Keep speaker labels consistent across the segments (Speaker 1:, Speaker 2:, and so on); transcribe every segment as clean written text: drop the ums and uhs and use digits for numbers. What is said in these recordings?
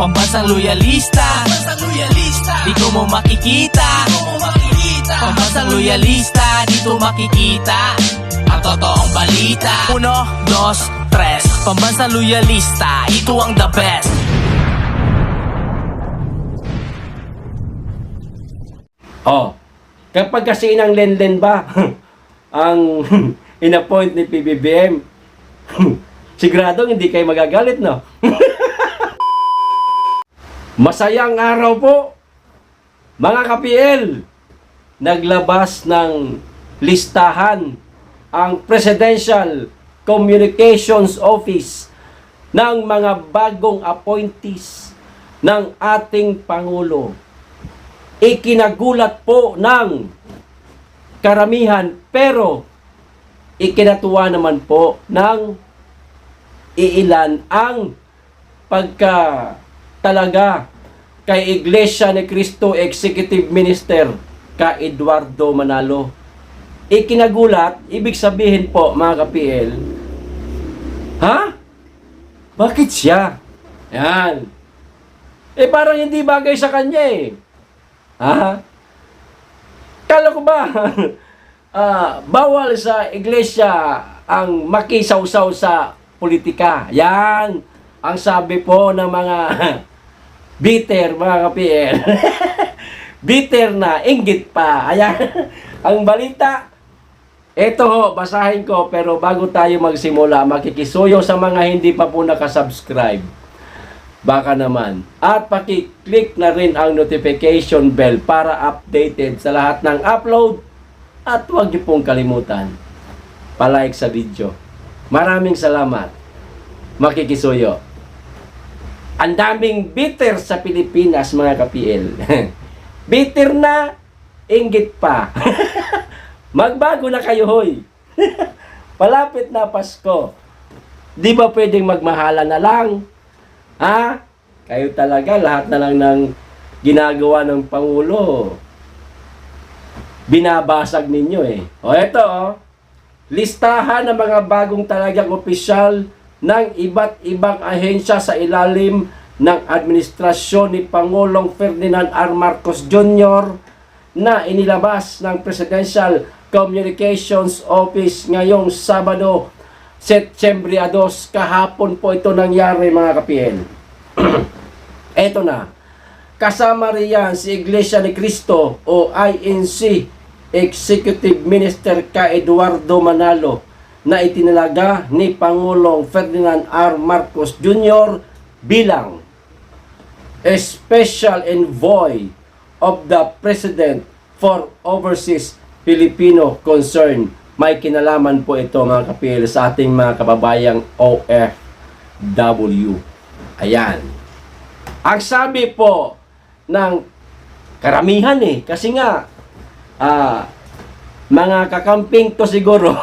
Speaker 1: Pambansang loyalista, dito mo makikita. Pambansang loyalista, dito makikita ang totoong balita. 1, 2, 3, Pambansang loyalista, ito ang the best.
Speaker 2: Oh, kapag kasi inang Lenlen ba ang in-appoint ni PBBM, siguradong hindi kayo magagalit, no? Masayang araw po, mga ka-PL. Naglabas ng listahan ang Presidential Communications Office ng mga bagong appointees ng ating Pangulo. Ikinagulat po ng karamihan, pero ikinatuwa naman po ng iilan ang talaga kay Iglesia ni Cristo Executive Minister ka Eduardo Manalo. Ikinagulat, ibig sabihin po mga ka-PL, ha? Bakit siya? Yan. Parang hindi bagay sa kanya eh. Ha? Kala ko ba bawal sa iglesia ang makisawsaw sa politika? Yan ang sabi po ng mga bitter, mga ka-PL. Bitter na, inggit pa. Ayan ang balita. Ito ho, basahin ko, pero bago tayo magsimula, makikisuyo sa mga hindi pa po nakasubscribe. Baka naman. At paki-click na rin ang notification bell para updated sa lahat ng upload. At huwag niyo pong kalimutan, palike sa video. Maraming salamat. Makikisuyo. Ang daming bitter sa Pilipinas, mga ka-PL. Bitter na, inggit pa. Magbago na kayo, hoy. Palapit na Pasko. Di ba pwedeng magmahala na lang? Ha? Kayo talaga, lahat na lang ng ginagawa ng Pangulo, binabasag ninyo eh. O eto, listahan ng mga bagong talagang opisyal ng iba't ibang ahensya sa ilalim ng administrasyon ni Pangulong Ferdinand R. Marcos Jr. na inilabas ng Presidential Communications Office ngayong Sabado, Setyembre 2, kahapon po ito nangyari, mga ka-PL. Eto na. Kasama riyan si Iglesia ni Cristo o INC Executive Minister ka Eduardo Manalo na itinalaga ni Pangulong Ferdinand R. Marcos Jr. bilang Special Envoy of the President for Overseas Filipino Concern. May kinalaman po ito, mga ka-PL, sa ating mga kababayang OFW. Ayan. Ang sabi po ng karamihan kasi nga, mga kakamping to siguro,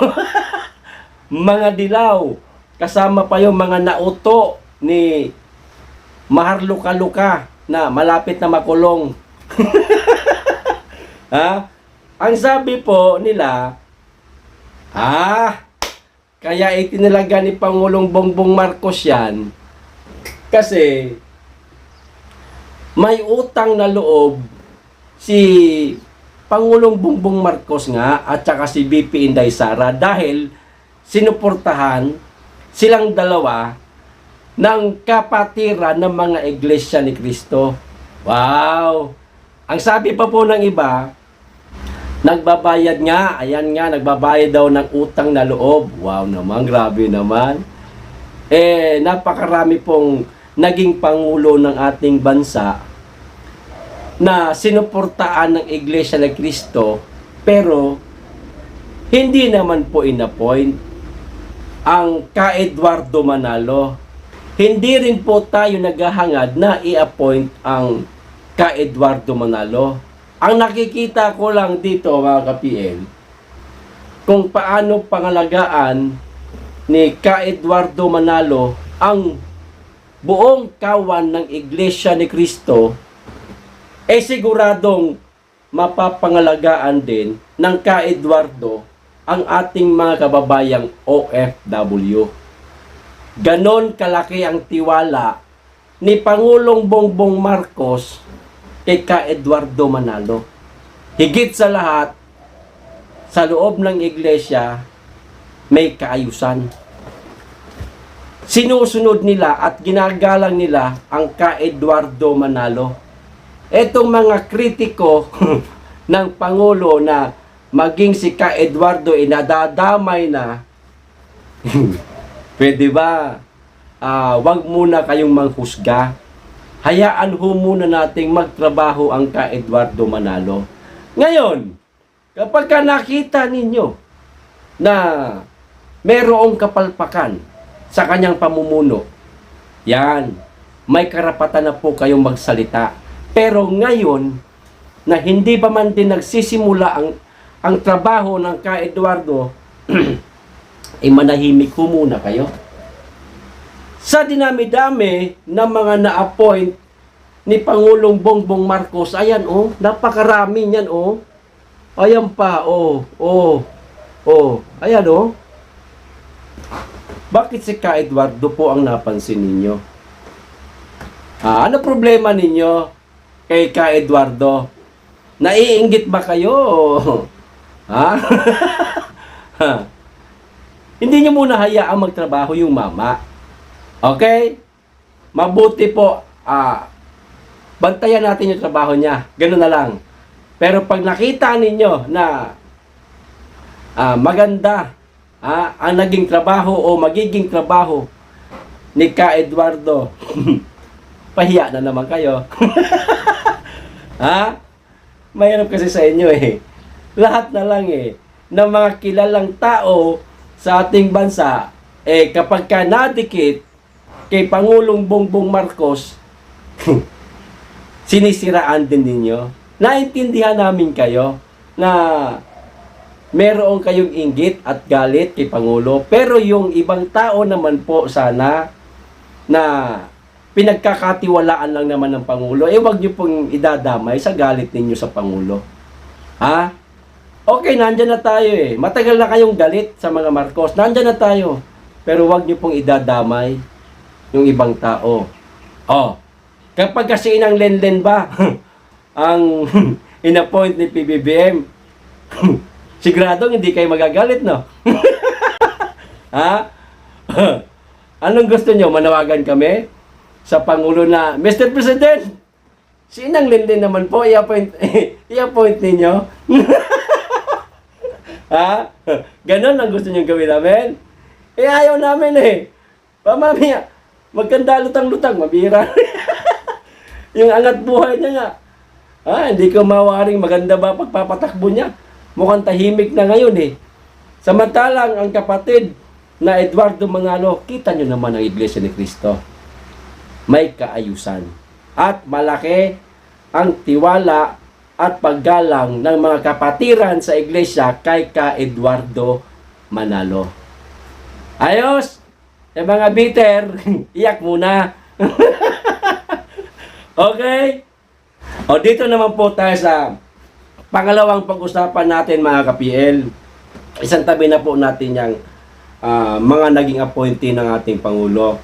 Speaker 2: mga dilaw, kasama pa yung mga nauto ni Maharluka-luka na malapit na makulong. Ha? Ang sabi po nila, kaya itinalaga ni Pangulong Bongbong Marcos yan kasi may utang na loob si Pangulong Bongbong Marcos nga at saka si BP Inday Sara dahil sinuportahan silang dalawa ng kapatiran ng mga Iglesia ni Cristo. Wow! Ang sabi pa po ng iba, nagbabayad nga, ayan nga, nagbabayad daw ng utang na loob. Wow naman, grabe naman. Napakarami pong naging pangulo ng ating bansa na sinuportaan ng Iglesia ni Cristo, pero hindi naman po inappoint ang ka Eduardo Manalo. Hindi rin po tayo naghahangad na i-appoint ang ka Eduardo Manalo. Ang nakikita ko lang dito, mga ka-PL, kung paano pangalagaan ni ka Eduardo Manalo ang buong kawan ng Iglesia ni Cristo, siguradong mapapangalagaan din ng ka Eduardo ang ating mga kababayang OFW. Ganon kalaki ang tiwala ni Pangulong Bongbong Marcos kay ka Eduardo Manalo. Higit sa lahat, sa loob ng iglesia, may kaayusan. Sinusunod nila at ginagalang nila ang ka Eduardo Manalo. Etong mga kritiko ng Pangulo na maging si ka Eduardo nadadamay na, pwede ba? Wag muna kayong manghusga. Hayaan ho muna nating magtrabaho ang ka Eduardo Manalo. Ngayon, kapag nakita ninyo na merong kapalpakan sa kanyang pamumuno, yan, may karapatan na po kayong magsalita. Pero ngayon, na hindi pa man din nagsisimula ang trabaho ng ka Eduardo, manahimik ho muna kayo. Sa dinami-dami ng mga na-appoint ni Pangulong Bongbong Marcos, ayan napakarami niyan Ayan pa, ayan Bakit si ka Eduardo po ang napansin ninyo? Ano problema ninyo kay ka Eduardo? Naiinggit ba kayo? Hindi nyo muna hayaang magtrabaho yung mama. Okay? Mabuti po, bantayan natin yung trabaho niya. Ganun na lang. Pero pag nakita ninyo na maganda ang naging trabaho o magiging trabaho ni ka Eduardo, pahiya na naman kayo. Mahirap kasi sa inyo Lahat na lang ng mga kilalang tao sa ating bansa, kapag ka nadikit kay Pangulong Bongbong Marcos, sinisiraan din ninyo. Naintindihan namin kayo na meron kayong inggit at galit kay Pangulo. Pero yung ibang tao naman po sana na pinagkakatiwalaan lang naman ng Pangulo, wag nyo pong idadamay sa galit ninyo sa Pangulo. Okay, nandyan na tayo Matagal na kayong galit sa mga Marcos. Nandyan na tayo. Pero wag nyo pong idadamay yung ibang tao. Kapag kasi inang Lenlen ba ang inappoint ni PBBM, siguradong hindi kayo magagalit, no? Anong gusto nyo? Manawagan kami sa Pangulo na, Mr. President, si inang Lenlen naman po, i-appoint ninyo. Ganon ang gusto nyo gawin namin? Ayaw namin Pamamaya, magkanda lutang-lutang, mabira. Yung angat buhay niya nga. Hindi ko mawaring maganda ba pagpapatakbo niya. Mukhang tahimik na ngayon Samantalang ang kapatid na Eduardo Manalo, kita nyo naman ang Iglesia ni Cristo. May kaayusan. At malaki ang tiwala at paggalang ng mga kapatiran sa Iglesia kay ka Eduardo Manalo. Ayos! Yung mga bitter, iyak muna. Okay? Dito naman po tayo sa pangalawang pag-usapan natin, mga ka-PL. Isang tabi na po natin yung mga naging appointee ng ating Pangulo.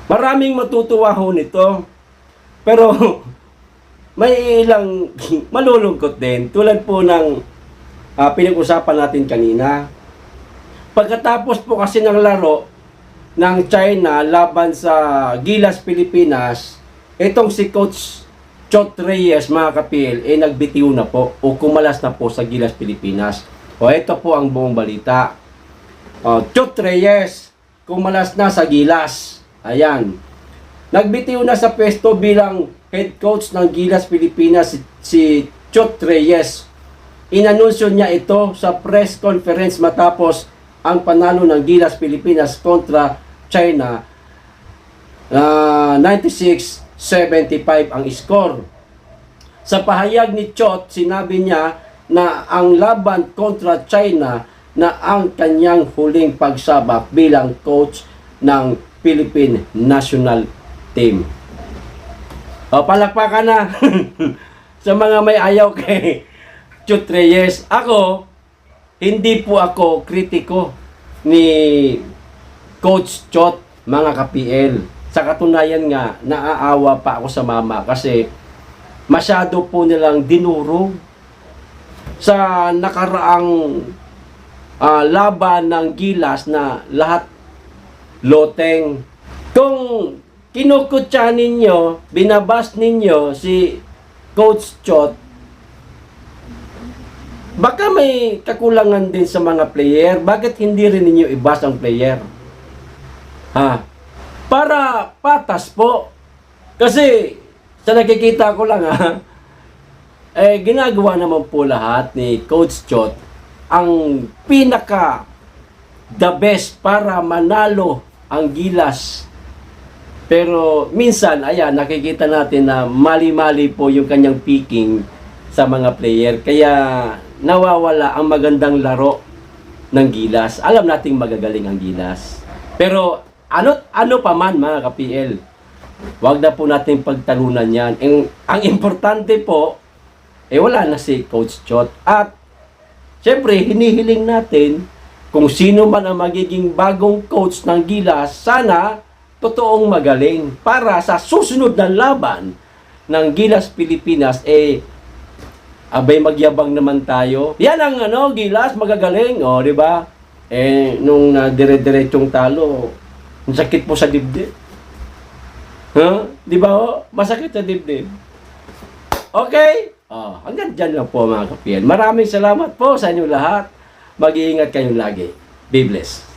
Speaker 2: Maraming matutuwa ho nito. Pero may ilang malulungkot din. Tulad po ng pinag-usapan natin kanina. Pagkatapos po kasi ng laro ng China laban sa Gilas Pilipinas, itong si Coach Chot Reyes, mga ka-PL, nagbitiw na po o kumalas na po sa Gilas Pilipinas. Ito po ang buong balita. Chot Reyes, kumalas na sa Gilas. Ayan. Nagbitiw na sa pwesto bilang head coach ng Gilas Pilipinas si Chot Reyes. Inanunsyo niya ito sa press conference matapos ang panalo ng Gilas Pilipinas kontra China. 96-75 ang score. Sa pahayag ni Chot, sinabi niya na ang laban kontra China na ang kanyang huling pagsabak bilang coach ng Philippine National Team. Palakpakan na sa mga may ayaw kay Chot Reyes. Hindi po ako kritiko ni Coach Chot, mga ka-PL. Sa katunayan nga, naaawa pa ako sa mama kasi masyado po nilang dinurog sa nakaraang laban ng Gilas na lahat loteng. Kung kinukutsa ninyo, binabas ninyo si Coach Chot, baka may kakulangan din sa mga player. Bakit hindi rin ninyo ibas ang player? Para patas po. Kasi sa nakikita ko lang ginagawa naman po lahat ni Coach Chot ang pinaka the best para manalo ang Gilas. Pero minsan, ayan, nakikita natin na mali-mali po yung kanyang picking sa mga player. Kaya nawawala ang magandang laro ng Gilas. Alam nating magagaling ang Gilas. Pero ano pa man mga ka-PL, wag na po natin pagtalunan yan. Ang importante po, wala na si Coach Chot. At syempre, hinihiling natin kung sino man ang magiging bagong coach ng Gilas, sana totoong magaling para sa susunod na laban ng Gilas Pilipinas, abay magyabang naman tayo. Yan ang Gilas, magagaling. O, di ba? Nung dire-diretsong talo, ang sakit po sa dibdib. Di ba? Masakit sa dibdib. Okay? Hanggang dyan lang po mga ka-PL. Maraming salamat po sa inyo lahat. Mag-iingat kayong lagi. Be blessed.